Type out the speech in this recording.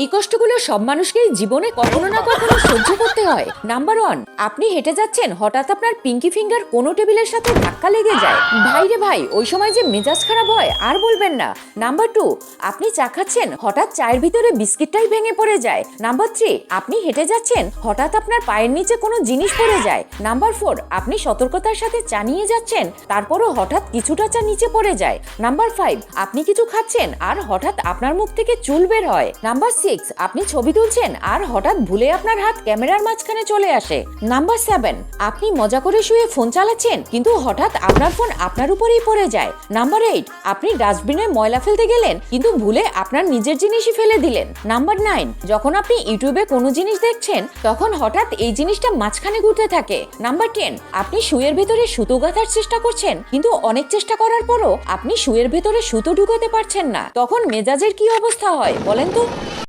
এই কষ্টগুলো সব মানুষকেই জীবনে কখনো না কখনো সহ্য করতে হয়। নাম্বার 1, আপনি হেঁটে যাচ্ছেন, হঠাৎ আপনার পিঙ্কি ফিঙ্গার কোনো টেবিলের সাথে ধাক্কা লেগে যায়। ভাই রে ভাই, ওই সময় যে মেজাজ খারাপ হয় আর বলবেন না। নাম্বার 2, আপনি চা খাচ্ছেন, হঠাৎ চায়ের ভিতরে বিস্কিটটাই ভেঙে পড়ে যায়। নাম্বার 3, আপনি হেঁটে যাচ্ছেন, হঠাৎ আপনার পায়ের নিচে কোনো জিনিস পড়ে যায়। নাম্বার 4, আপনি সতর্কতার সাথে চা নিয়ে যাচ্ছেন, তারপরও হঠাৎ কিছুটা চা নিচে পড়ে যায়। নাম্বার 5, আপনি কিছু খাচ্ছেন আর হঠাৎ আপনার মুখ থেকে চুল বের হয়। নাম্বার 6, আপনি ছবি তুলছেন আর হঠাৎ ভুলে আপনার হাত ক্যামেরার মাঝখানে চলে আসে। নাম্বার 7, আপনি মজা করে শুয়ে ফোন চালাচ্ছেন, কিন্তু হঠাৎ আপনার ফোন আপনার উপরেই পড়ে যায়। নাম্বার 8, আপনি ডাস্টবিনে ময়লা ফেলতে গেলেন, কিন্তু ভুলে আপনার নিজের জিনিসই ফেলে দিলেন। নাম্বার 9, যখন আপনি ইউটিউবে কোনো জিনিস দেখছেন, তখন হঠাৎ এই জিনিসটা মাঝখানে ঘুরতে থাকে। নাম্বার 10, আপনি শুয়ের ভেতরে সুতো গাঁথার চেষ্টা করছেন, কিন্তু অনেক চেষ্টা করার পরও আপনি শুয়ের ভেতরে সুতো ঢুকাতে পারছেন না। তখন মেজাজের কি অবস্থা হয় বলেন তো?